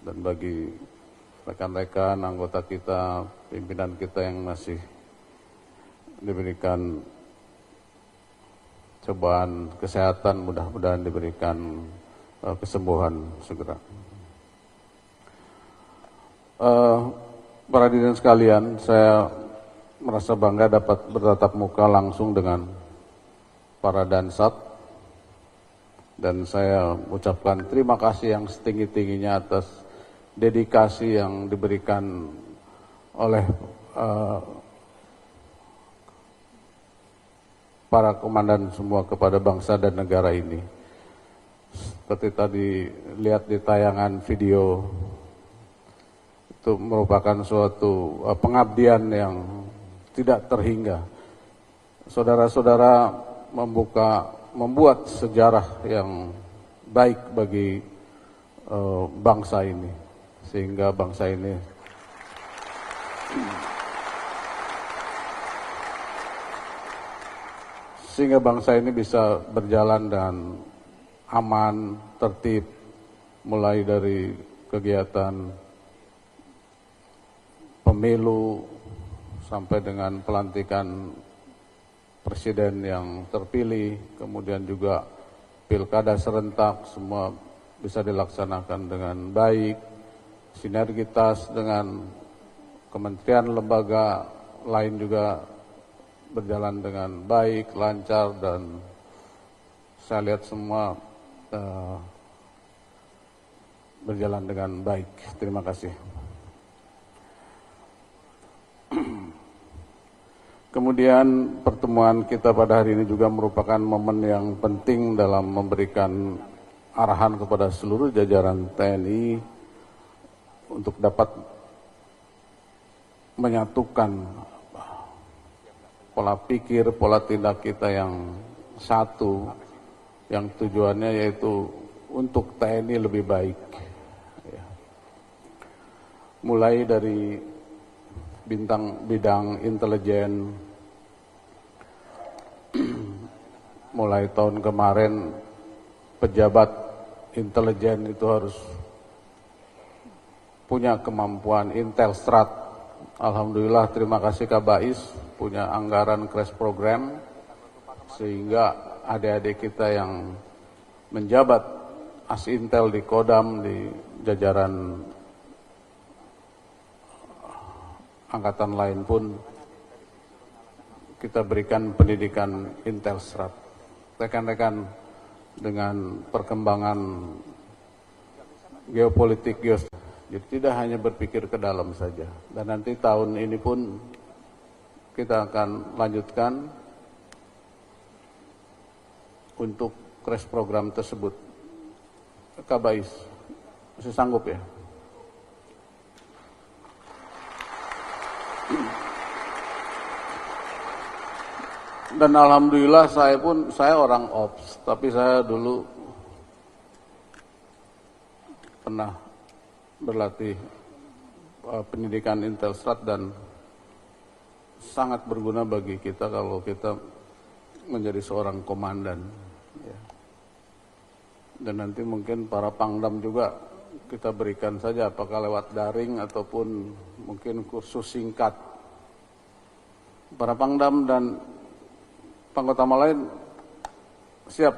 dan bagi rekan-rekan anggota kita, pimpinan kita yang masih diberikan cobaan kesehatan, mudah-mudahan diberikan kesembuhan segera. Para hadirin sekalian, saya merasa bangga dapat bertatap muka langsung dengan para Dansat, dan saya ucapkan terima kasih yang setinggi-tingginya atas dedikasi yang diberikan oleh para komandan semua kepada bangsa dan negara ini. Seperti tadi lihat di tayangan video, itu merupakan suatu pengabdian yang tidak terhingga. Saudara-saudara membuat sejarah yang baik bagi bangsa ini, sehingga bangsa ini bisa berjalan dengan aman, tertib, mulai dari kegiatan pemilu sampai dengan pelantikan presiden yang terpilih, kemudian juga pilkada serentak, semua bisa dilaksanakan dengan baik, sinergitas dengan kementerian lembaga lain juga berjalan dengan baik, lancar, dan saya lihat semua berjalan dengan baik. Terima kasih. Kemudian pertemuan kita pada hari ini juga merupakan momen yang penting dalam memberikan arahan kepada seluruh jajaran TNI untuk dapat menyatukan pola pikir, pola tindak kita yang satu, yang tujuannya yaitu untuk TNI lebih baik. Mulai dari bidang intelijen, mulai tahun kemarin pejabat intelijen itu harus punya kemampuan Intelstrat. Alhamdulillah, terima kasih Kabais punya anggaran crash program, sehingga adik-adik kita yang menjabat Asintel di Kodam, di jajaran angkatan lain pun kita berikan pendidikan Intelstrat. Rekan-rekan, dengan perkembangan geopolitik, jadi tidak hanya berpikir ke dalam saja. Dan nanti tahun ini pun kita akan lanjutkan untuk crash program tersebut. Kabais, masih sanggup ya? Dan alhamdulillah saya orang ops, tapi saya dulu pernah berlatih pendidikan Intelstrat dan sangat berguna bagi kita kalau kita menjadi seorang komandan. Dan nanti mungkin para pangdam juga kita berikan saja, apakah lewat daring ataupun mungkin kursus singkat. Para pangdam dan Panglima lain siap.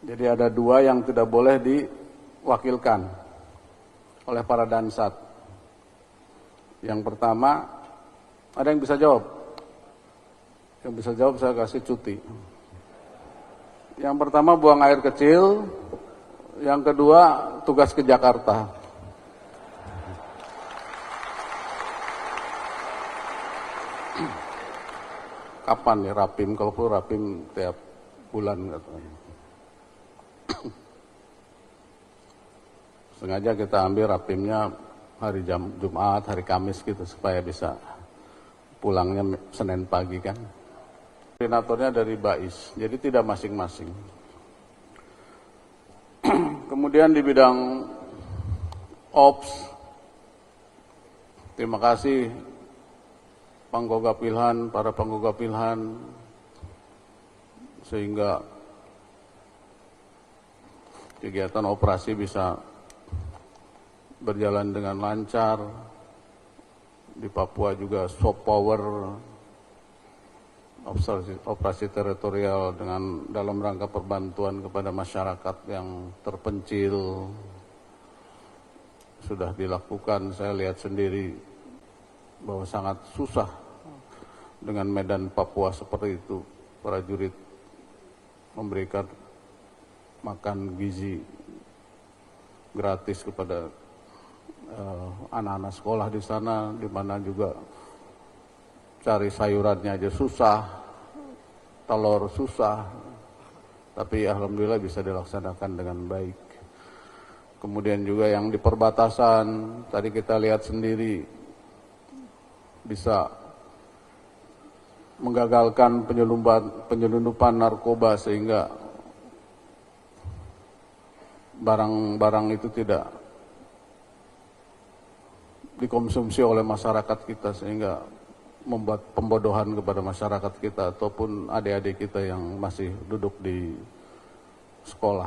Jadi ada dua yang tidak boleh diwakilkan oleh para Dansat. Yang pertama, ada yang bisa jawab? Yang bisa jawab saya kasih cuti. Yang pertama buang air kecil, yang kedua tugas ke Jakarta. Kapan nih rapim? Kalau perlu rapim tiap bulan katanya. Sengaja kita ambil rapimnya hari Jumat, hari Kamis gitu supaya bisa pulangnya Senin pagi kan. Koordinatornya dari BAIS, jadi tidak masing-masing. Kemudian di bidang Ops, terima kasih Panggogapilhan, para Panggogapilhan, sehingga kegiatan operasi bisa berjalan dengan lancar. Di Papua juga soft power, operasi teritorial dengan dalam rangka perbantuan kepada masyarakat yang terpencil sudah dilakukan. Saya lihat sendiri bahwa sangat susah dengan medan Papua seperti itu. Prajurit memberikan makan gizi gratis kepada anak-anak sekolah di sana, di mana juga cari sayurannya aja susah, telur susah, tapi alhamdulillah bisa dilaksanakan dengan baik. Kemudian juga yang di perbatasan, tadi kita lihat sendiri, bisa menggagalkan penyelundupan narkoba sehingga barang-barang itu tidak dikonsumsi oleh masyarakat kita, sehingga membuat pembodohan kepada masyarakat kita ataupun adik-adik kita yang masih duduk di sekolah.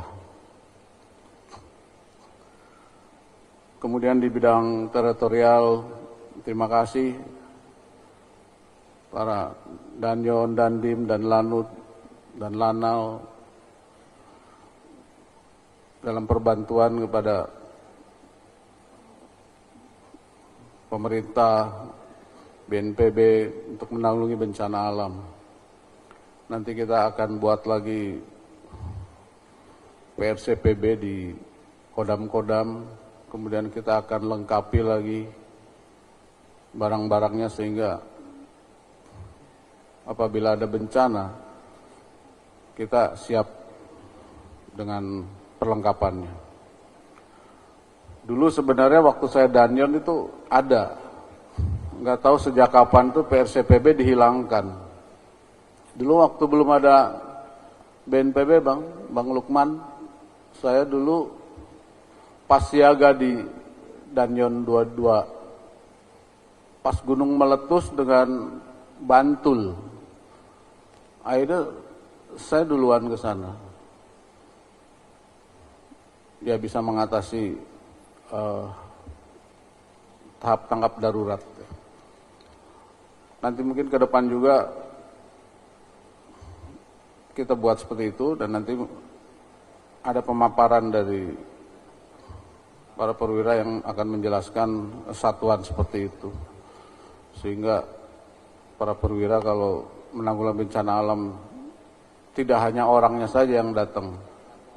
Kemudian di bidang teritorial, terima kasih para Danyon, Dandim, dan Lanut, dan Lanal dalam perbantuan kepada pemerintah, BNPB untuk menanggulangi bencana alam. Nanti kita akan buat lagi PRCPB di kodam-kodam, kemudian kita akan lengkapi lagi barang-barangnya sehingga apabila ada bencana kita siap dengan perlengkapannya. Dulu sebenarnya waktu saya Danyon itu ada, nggak tahu sejak kapan tuh PRCPB dihilangkan. Dulu waktu belum ada BNPB, Bang Lukman, saya dulu pas siaga di Danyon 22, pas gunung meletus dengan Bantul, akhirnya saya duluan ke sana. Ya bisa mengatasi tahap tanggap darurat. Nanti mungkin ke depan juga kita buat seperti itu, dan nanti ada pemaparan dari para perwira yang akan menjelaskan satuan seperti itu, sehingga para perwira kalau menanggulangi bencana alam tidak hanya orangnya saja yang datang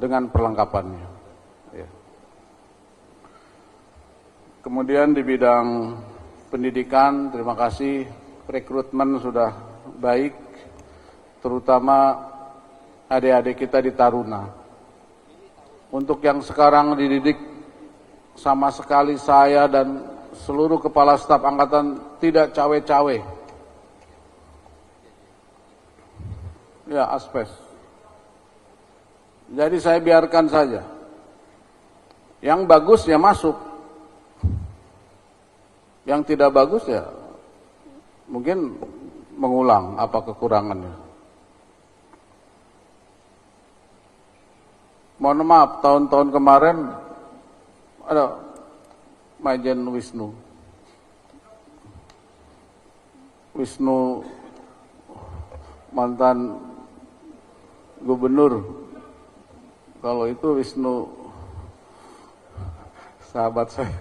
dengan perlengkapannya. Ya. Kemudian di bidang pendidikan, terima kasih, rekrutmen sudah baik, terutama adik-adik kita di Taruna. Untuk yang sekarang dididik, sama sekali saya dan seluruh kepala staf angkatan tidak cawe-cawe. Ya, aspes. Jadi saya biarkan saja. Yang bagus ya masuk. Yang tidak bagus ya mungkin mengulang apa kekurangannya. Mohon maaf, tahun-tahun kemarin ada Majen Wisnu mantan gubernur. Kalau itu Wisnu sahabat saya.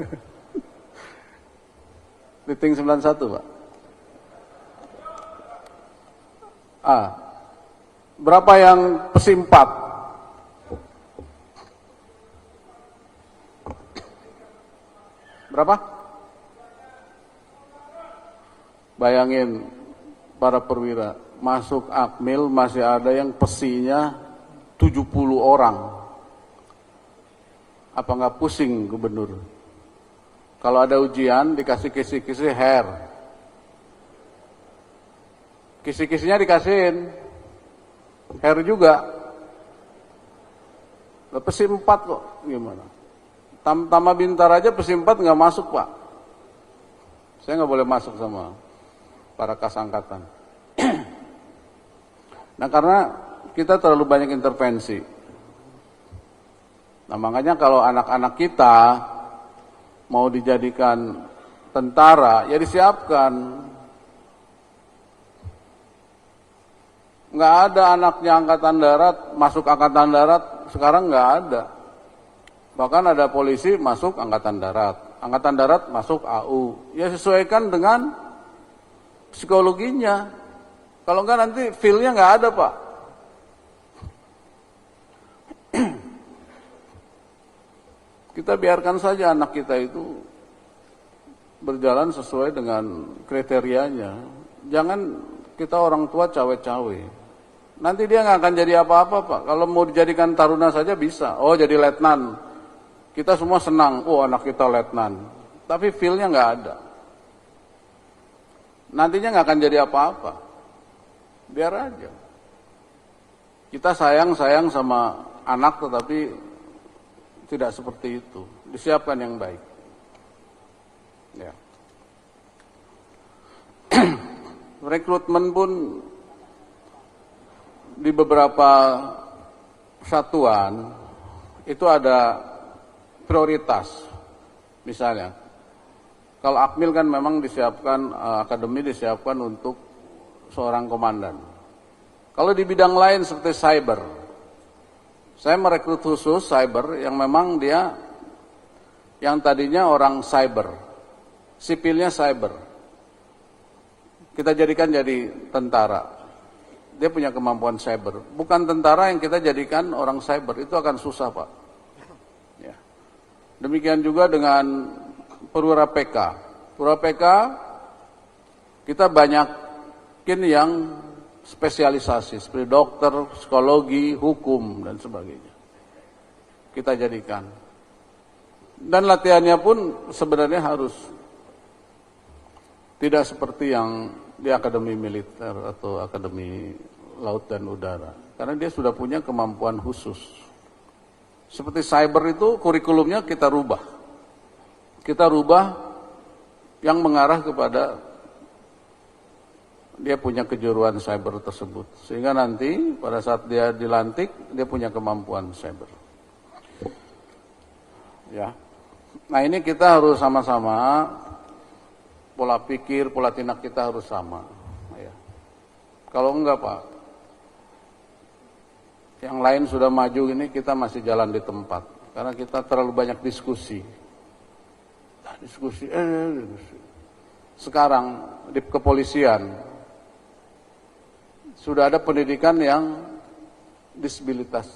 Rating 91, Pak. Berapa yang pesimpat? Berapa? Bayangin para perwira, masuk Akmil masih ada yang pesinya 70 orang. Apa nggak pusing gubernur? Kalau ada ujian dikasih kisi-kisi hair. Kisi-kisinya dikasihin. Hair juga. Pesi 4 kok, gimana? Tama Bintar aja pesi 4 nggak masuk, Pak. Saya nggak boleh masuk sama para kas angkatan. Nah, karena kita terlalu banyak intervensi. Nah makanya kalau anak-anak kita mau dijadikan tentara, ya disiapkan. Nggak ada anaknya angkatan darat, masuk angkatan darat, sekarang nggak ada. Bahkan ada polisi masuk angkatan darat masuk AU. Ya sesuaikan dengan psikologinya. Kalau nggak nanti feel-nya nggak ada, Pak. Kita biarkan saja anak kita itu berjalan sesuai dengan kriterianya. Jangan kita orang tua cawe-cawe. Nanti dia nggak akan jadi apa-apa, Pak. Kalau mau dijadikan taruna saja bisa. Oh, jadi letnan. Kita semua senang. Oh, anak kita letnan. Tapi feel-nya nggak ada. Nantinya nggak akan jadi apa-apa. Biar aja. Kita sayang sama anak, tetapi tidak seperti itu. Disiapkan yang baik. Ya. Rekrutmen pun di beberapa satuan itu ada prioritas. Misalnya, kalau Akmil kan memang disiapkan, akademi disiapkan untuk seorang komandan. Kalau di bidang lain seperti cyber, saya merekrut khusus cyber yang memang dia yang tadinya orang cyber, sipilnya cyber. Kita jadikan jadi tentara. Dia punya kemampuan cyber. Bukan tentara yang kita jadikan orang cyber, itu akan susah, Pak. Ya. Demikian juga dengan perwira PK. Perwira PK kita banyakin yang spesialisasi seperti dokter, psikologi, hukum dan sebagainya. Kita jadikan. Dan latihannya pun sebenarnya harus tidak seperti yang di akademi militer atau akademi laut dan udara. Karena dia sudah punya kemampuan khusus. Seperti cyber itu kurikulumnya kita rubah. Kita rubah yang mengarah kepada dia punya kejuruan cyber tersebut. Sehingga nanti pada saat dia dilantik, dia punya kemampuan cyber. Ya. Nah ini kita harus sama-sama, pola pikir, pola tindak kita harus sama. Ya. Kalau enggak, Pak, yang lain sudah maju ini, kita masih jalan di tempat. Karena kita terlalu banyak diskusi. Diskusi. Sekarang di kepolisian, sudah ada pendidikan yang disabilitas,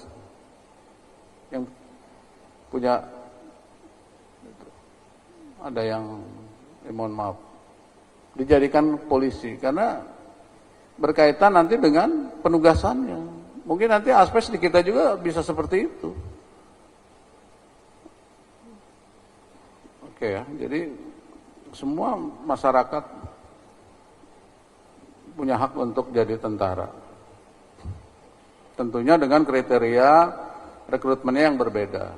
yang punya, ada yang, mohon maaf, dijadikan polisi, karena berkaitan nanti dengan penugasannya. Mungkin nanti aspek di kita juga bisa seperti itu. Oke ya, jadi semua masyarakat punya hak untuk jadi tentara. Tentunya dengan kriteria rekrutmennya yang berbeda.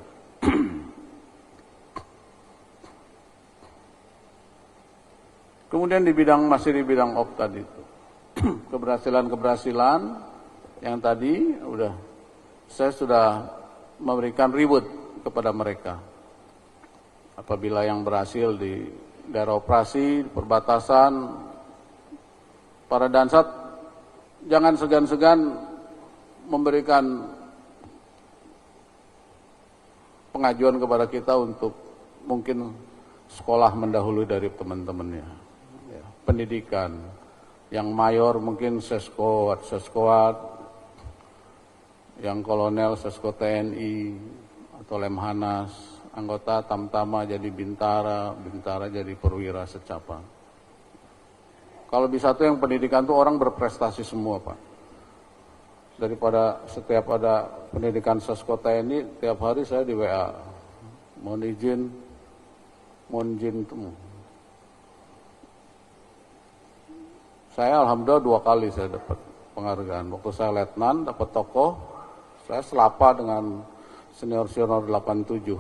Kemudian masih di bidang op tadi itu. Keberhasilan-keberhasilan yang tadi saya sudah memberikan reward kepada mereka. Apabila yang berhasil di daerah operasi, di perbatasan, para Dansat jangan segan-segan memberikan pengajuan kepada kita untuk mungkin sekolah mendahului dari teman-temannya. Ya, pendidikan yang mayor mungkin seskoat, yang kolonel sesko TNI atau Lemhanas, anggota Tamtama jadi bintara jadi perwira secapa. Kalau bisa tuh yang pendidikan tuh orang berprestasi semua, Pak. Daripada setiap ada pendidikan sesko TNI, tiap hari saya di WA. Mohon izin temu. Saya alhamdulillah 2 kali saya dapat penghargaan. Waktu saya letnan, dapat tokoh, saya selapa dengan senior-senior 87.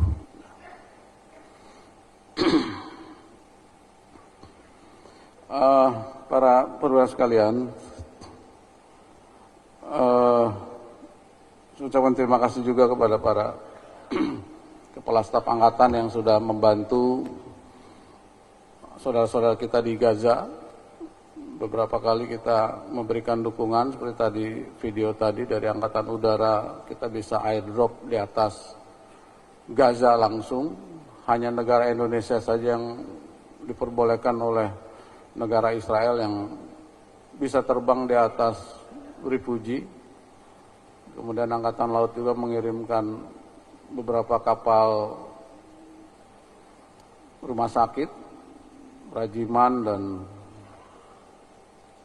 Para perwira sekalian, ucapan terima kasih juga kepada para Kepala Staf Angkatan yang sudah membantu saudara-saudara kita di Gaza. Beberapa kali kita memberikan dukungan, seperti tadi video tadi dari Angkatan Udara, kita bisa airdrop di atas Gaza langsung. Hanya negara Indonesia saja yang diperbolehkan oleh negara Israel yang bisa terbang di atas refugee. Kemudian Angkatan Laut juga mengirimkan beberapa kapal rumah sakit, Rajiman, dan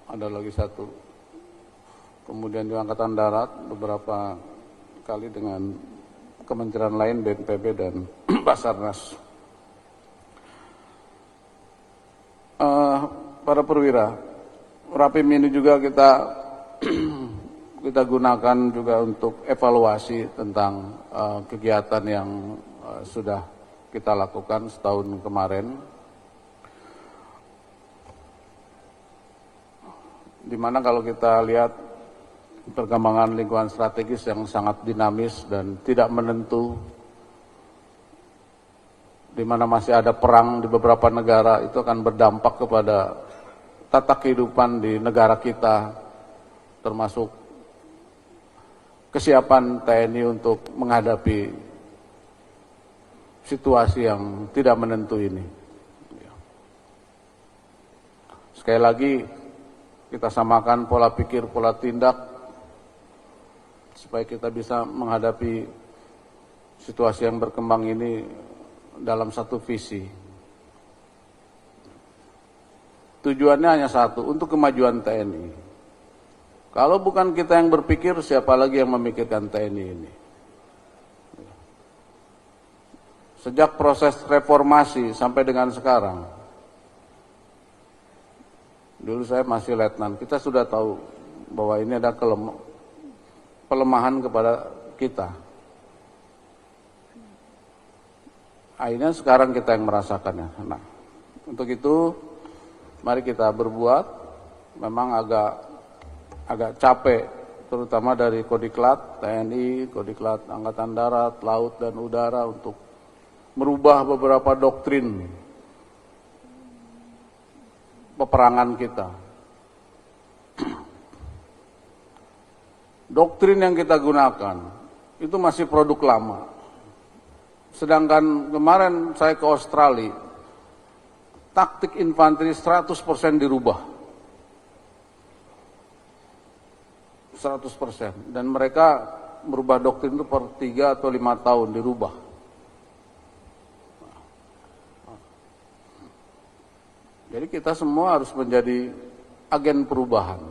ada lagi satu. Kemudian di Angkatan Darat beberapa kali dengan kementerian lain, BNPB dan Basarnas. Para perwira, Rapim ini juga kita gunakan juga untuk evaluasi tentang kegiatan yang sudah kita lakukan setahun kemarin. Dimana kalau kita lihat perkembangan lingkungan strategis yang sangat dinamis dan tidak menentu, di mana masih ada perang di beberapa negara, itu akan berdampak kepada tata kehidupan di negara kita, termasuk kesiapan TNI untuk menghadapi situasi yang tidak menentu ini. Sekali lagi, kita samakan pola pikir, pola tindak, supaya kita bisa menghadapi situasi yang berkembang ini dalam satu visi. Tujuannya hanya satu, untuk kemajuan TNI. Kalau bukan kita yang berpikir, siapa lagi yang memikirkan TNI ini? Sejak proses reformasi sampai dengan sekarang, dulu saya masih letnan, kita sudah tahu bahwa ini ada pelemahan kepada kita. Akhirnya sekarang kita yang merasakannya. Nah, untuk itu mari kita berbuat. Memang agak capek, terutama dari Kodiklat TNI, Kodiklat Angkatan Darat, Laut dan Udara untuk merubah beberapa doktrin peperangan kita. Doktrin yang kita gunakan itu masih produk lama. Sedangkan kemarin saya ke Australia, taktik infanteri 100% dirubah. 100%. Dan mereka merubah doktrin itu per 3 atau 5 tahun dirubah. Jadi kita semua harus menjadi agen perubahan.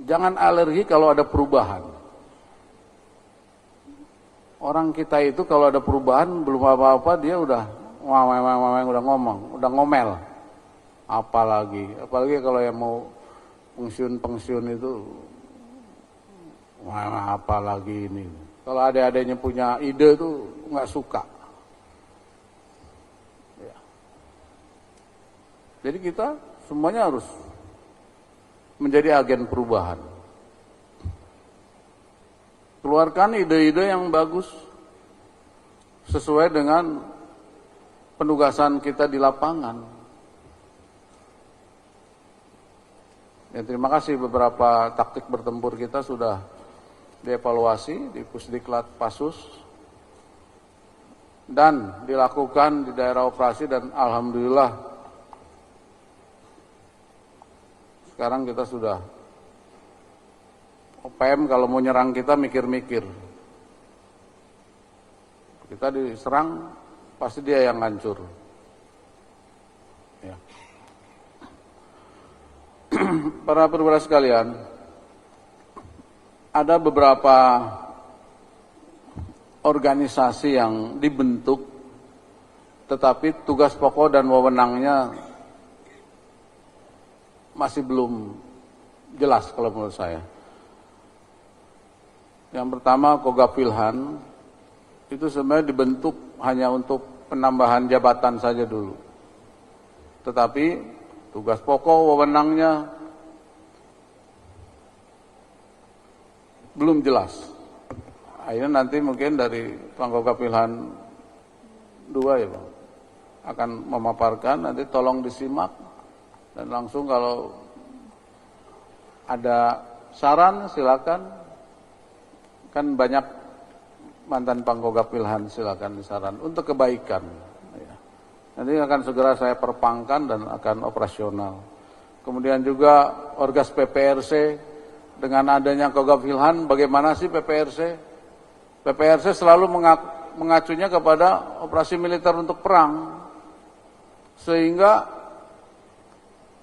Jangan alergi kalau ada perubahan. Orang kita itu kalau ada perubahan belum apa-apa dia udah ngomel. Apalagi kalau yang mau pensiun itu, apalagi ini. Kalau adik-adiknya punya ide tuh nggak suka. Jadi kita semuanya harus menjadi agen perubahan. Keluarkan ide-ide yang bagus sesuai dengan penugasan kita di lapangan. Ya, terima kasih, beberapa taktik bertempur kita sudah dievaluasi di Pusdiklat Pasus dan dilakukan di daerah operasi, dan alhamdulillah sekarang kita sudah, OPM kalau mau nyerang kita mikir-mikir. Kita diserang, pasti dia yang hancur. Ya. Para perwira sekalian, ada beberapa organisasi yang dibentuk, tetapi tugas pokok dan wewenangnya masih belum jelas kalau menurut saya. Yang pertama, Kogapilhan, itu sebenarnya dibentuk hanya untuk penambahan jabatan saja dulu. Tetapi tugas pokok wewenangnya belum jelas. Akhirnya nanti mungkin dari Pangkogapilhan dua ya Bang, akan memaparkan, nanti tolong disimak dan langsung kalau ada saran silakan, kan banyak mantan Pangkogap Wilhan, silakan disaran untuk kebaikan. Ya. Nanti akan segera saya perpangkan dan akan operasional. Kemudian juga Orgas PPRC, dengan adanya Kogap Wilhan, bagaimana sih PPRC? PPRC selalu mengacunya kepada operasi militer untuk perang, sehingga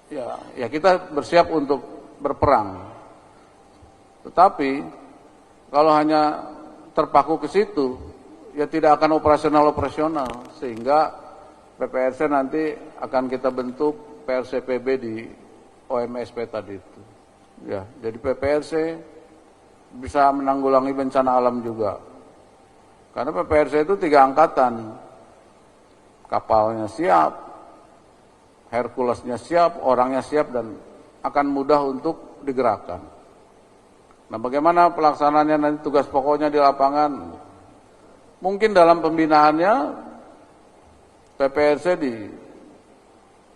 ya kita bersiap untuk berperang. Tetapi kalau hanya terpaku ke situ, ya tidak akan operasional, sehingga PPRC nanti akan kita bentuk PRCPB di OMSP tadi itu. Ya, jadi PPRC bisa menanggulangi bencana alam juga. Karena PPRC itu 3 angkatan. Kapalnya siap, Herculesnya siap, orangnya siap, dan akan mudah untuk digerakkan. Nah, bagaimana pelaksanaannya nanti, tugas pokoknya di lapangan? Mungkin dalam pembinaannya PPRC di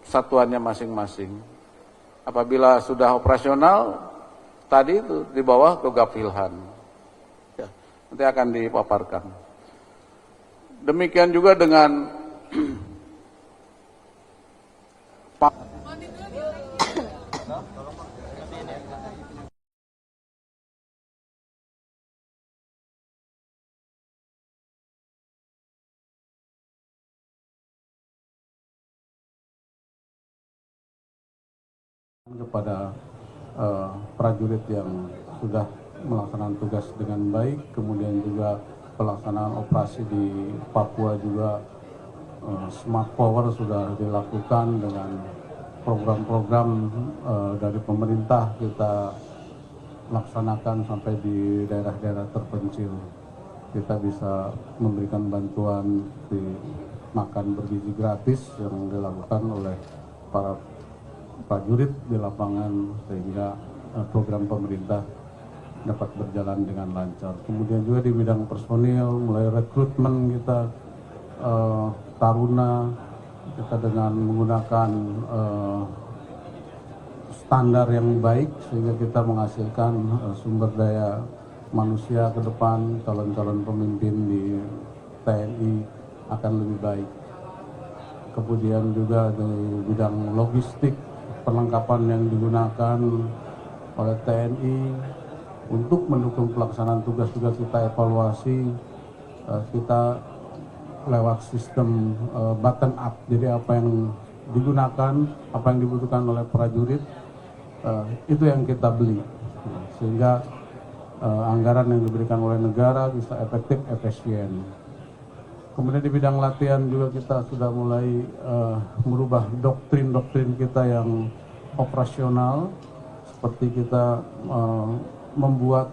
satuannya masing-masing. Apabila sudah operasional, tadi itu di bawah Kogap Wilhan. Ya, nanti akan dipaparkan. Demikian juga dengan kepada prajurit yang sudah melaksanakan tugas dengan baik, kemudian juga pelaksanaan operasi di Papua juga smart power sudah dilakukan dengan program-program dari pemerintah kita laksanakan sampai di daerah-daerah terpencil. Kita bisa memberikan bantuan di makan bergizi gratis yang dilakukan oleh para prajurit di lapangan, sehingga program pemerintah dapat berjalan dengan lancar. Kemudian juga di bidang personil, mulai rekrutmen kita taruna, kita dengan menggunakan standar yang baik, sehingga kita menghasilkan sumber daya manusia ke depan, calon-calon pemimpin di TNI akan lebih baik. Kemudian juga di bidang logistik, perlengkapan yang digunakan oleh TNI untuk mendukung pelaksanaan tugas-tugas kita evaluasi, kita lewat sistem button up. Jadi apa yang digunakan, apa yang dibutuhkan oleh prajurit, itu yang kita beli, sehingga anggaran yang diberikan oleh negara bisa efektif, efisien. Kemudian di bidang latihan juga kita sudah mulai merubah doktrin-doktrin kita yang operasional, seperti kita membuat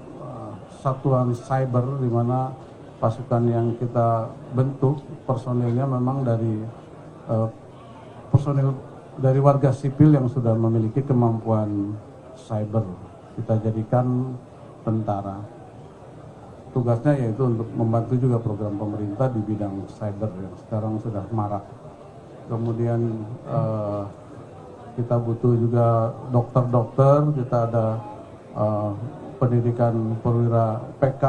satuan cyber di mana pasukan yang kita bentuk personilnya memang dari personil dari warga sipil yang sudah memiliki kemampuan cyber. Kita jadikan tentara. Tugasnya yaitu untuk membantu juga program pemerintah di bidang cyber yang sekarang sudah marak. Kemudian kita butuh juga dokter-dokter, kita ada pendidikan perwira PK,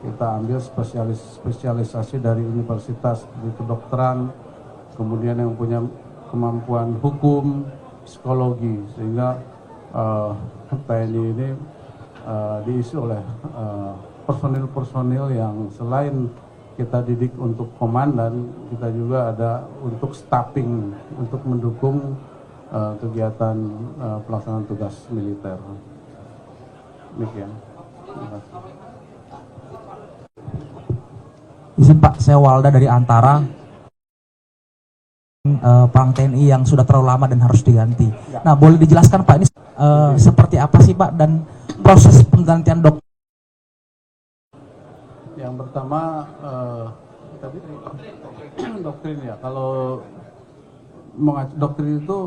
kita ambil spesialisasi dari universitas di kedokteran, kemudian yang punya kemampuan hukum, psikologi, sehingga TNI ini diisi oleh personil-personil yang selain kita didik untuk komandan, kita juga ada untuk staffing, untuk mendukung kegiatan pelaksanaan tugas militer. Demikian. Terima kasih. Izin Pak, saya Walda dari Antara. Perang TNI yang sudah terlalu lama dan harus diganti. Ya. Nah, boleh dijelaskan Pak, ini seperti apa sih Pak, dan proses penggantian dokter? Yang pertama, doktrin ya. Kalau doktrin itu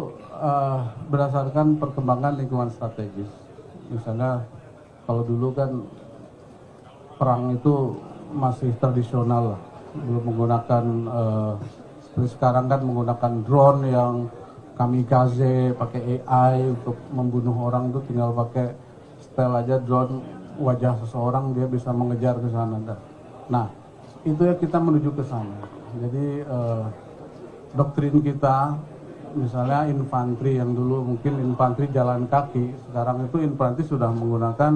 berdasarkan perkembangan lingkungan strategis. Misalnya, kalau dulu kan perang itu masih tradisional, belum menggunakan seperti sekarang kan menggunakan drone yang kamikaze, pakai AI untuk membunuh orang itu tinggal pakai setel aja drone wajah seseorang dia bisa mengejar ke sana. Nah, itu ya kita menuju ke sana. Jadi doktrin kita misalnya infanteri yang dulu mungkin infanteri jalan kaki, sekarang itu infanteri sudah menggunakan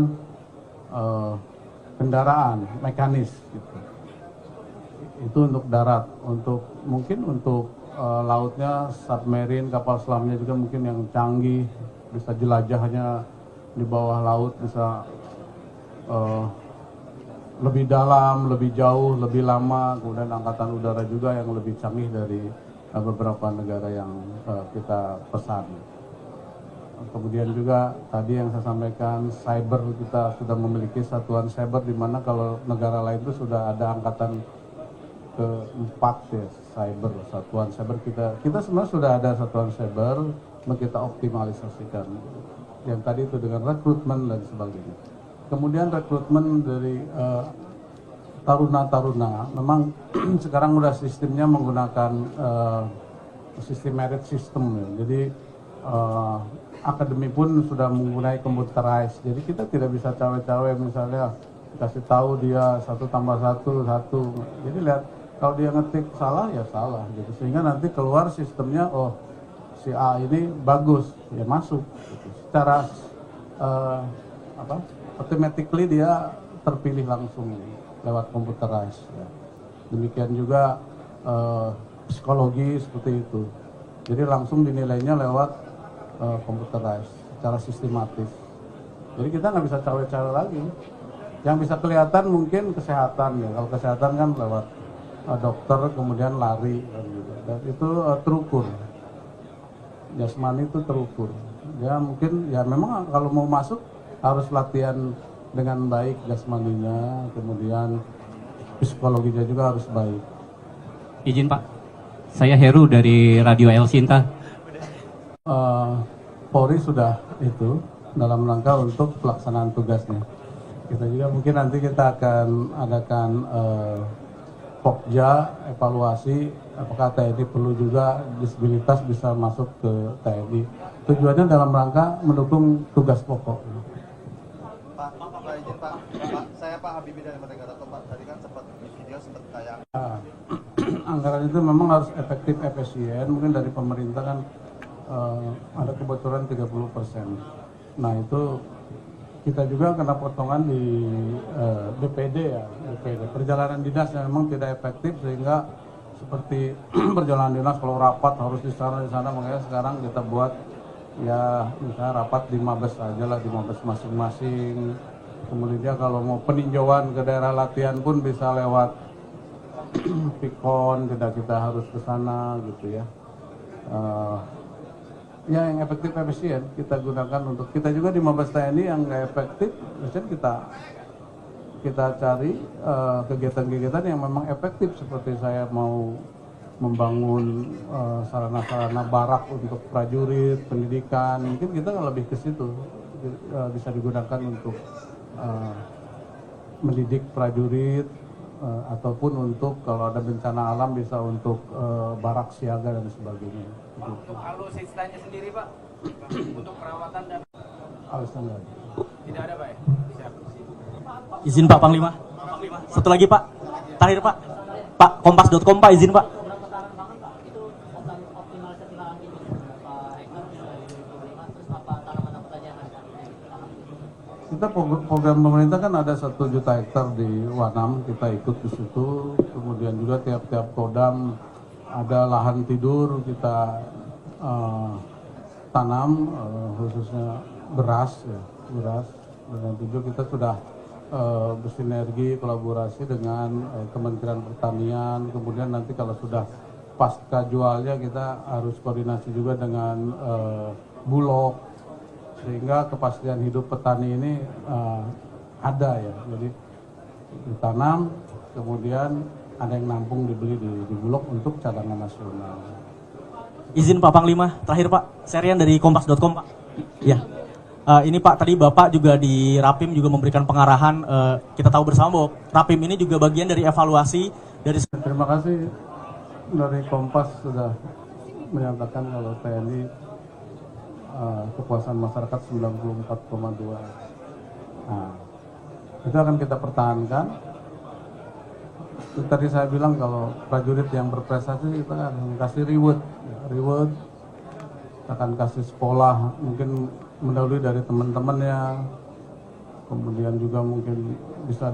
kendaraan mekanis gitu. Itu untuk darat, mungkin untuk lautnya submarine, kapal selamnya juga mungkin yang canggih, bisa jelajahnya di bawah laut, bisa lebih dalam, lebih jauh, lebih lama. Kemudian angkatan udara juga yang lebih canggih dari beberapa negara yang kita pesan. Kemudian juga tadi yang saya sampaikan, cyber, kita sudah memiliki satuan cyber di mana kalau negara lain itu sudah ada angkatan keempat ya, cyber, satuan cyber. Kita sebenarnya sudah ada satuan cyber, kita optimalisasikan. Yang tadi itu dengan rekrutmen dan sebagainya. Kemudian rekrutmen dari taruna-taruna, memang sekarang udah sistemnya menggunakan sistem merit system ya. Jadi akademi pun sudah menggunakan computerized. Jadi kita tidak bisa cawe-cawe misalnya kasih tahu dia 1 tambah 1 1. Jadi lihat kalau dia ngetik salah ya salah gitu. Sehingga nanti keluar sistemnya, oh si A ini bagus ya masuk. Gitu. Secara automatically dia terpilih langsung lewat computerized. Ya. Demikian juga psikologi seperti itu. Jadi langsung dinilainya lewat computerized secara sistematis. Jadi kita nggak bisa cawe-cawe lagi. Yang bisa kelihatan mungkin kesehatan ya. Kalau kesehatan kan lewat dokter, kemudian lari kan gitu. Dan itu terukur. Jasmani itu terukur. Ya mungkin ya memang kalau mau masuk harus latihan dengan baik jasmaninya, kemudian psikologinya juga harus baik. Izin Pak, saya Heru dari Radio El Sinta. Polri sudah itu dalam rangka untuk pelaksanaan tugasnya. Kita juga mungkin nanti kita akan adakan Pokja, evaluasi apakah TNI perlu juga disabilitas bisa masuk ke TNI. Tujuannya dalam rangka mendukung tugas pokok. Pak, izin Pak, saya Pak Habibie dari Merdeka Pak. Tadi kan sempat di video sempat kayak anggaran itu memang harus efektif, efisien. Mungkin dari pemerintah kan ada kebocoran 30%. Nah itu kita juga kena potongan di BPD ya, BPD. Perjalanan dinas yang memang tidak efektif sehingga seperti perjalanan dinas kalau rapat harus di sana, makanya sekarang kita buat ya misalnya rapat di Mabes aja lah, di Mabes masing-masing. Kemudian kalau mau peninjauan ke daerah latihan pun bisa lewat Pikon, kita harus ke sana gitu ya. Ya yang efektif efisien kita gunakan untuk kita juga di Mabes TNI yang nggak efektif, misalnya kita cari kegiatan-kegiatan yang memang efektif seperti saya mau membangun sarana-sarana barak untuk prajurit, pendidikan, mungkin kita lebih ke situ bisa digunakan untuk mendidik prajurit ataupun untuk kalau ada bencana alam bisa untuk barak siaga dan sebagainya. Untuk alutsistanya sendiri Pak, untuk perawatan dan alutsista tidak ada Pak ya? Siap. Izin Pak Panglima. Satu lagi Pak, terakhir Pak. Pak, kompas.com Pak, izin Pak. Kita program pemerintah kan ada 1 juta hektar di Wanam, kita ikut di situ. Kemudian juga tiap-tiap kodam ada lahan tidur kita tanam, khususnya beras ya, beras. Dan juga kita sudah bersinergi kolaborasi dengan Kementerian Pertanian. Kemudian nanti kalau sudah pasca jualnya kita harus koordinasi juga dengan Bulog, sehingga kepastian hidup petani ini ada ya. Jadi ditanam, kemudian ada yang nampung dibeli di Bulog untuk cadangan nasional. Izin Pak Panglima, terakhir Pak, Serian dari kompas.com Pak. Ya. Ini Pak, tadi Bapak juga di Rapim juga memberikan pengarahan, kita tahu bersama bahwa Rapim ini juga bagian dari evaluasi Dari Terima kasih dari Kompas sudah menyatakan kalau TNI kepuasan masyarakat 94,2. Nah, itu akan kita pertahankan. Tadi saya bilang kalau prajurit yang berprestasi kita akan kasih reward, kita akan kasih sekolah mungkin mendahului dari teman-temannya, kemudian juga mungkin bisa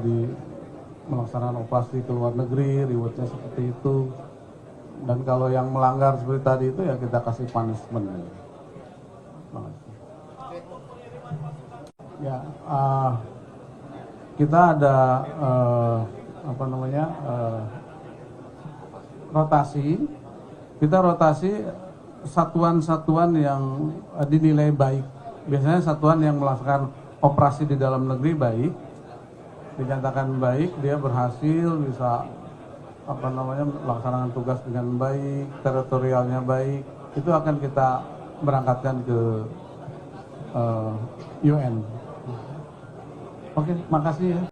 melaksanakan operasi ke luar negeri, rewardnya seperti itu. Dan kalau yang melanggar seperti tadi itu ya kita kasih punishment. Ya, kita ada rotasi. Kita rotasi satuan-satuan yang dinilai baik. Biasanya satuan yang melaksanakan operasi di dalam negeri baik, dinyatakan baik, dia berhasil bisa melaksanakan tugas dengan baik, teritorialnya baik, itu akan kita berangkatkan ke UN. Oke, makasih ya.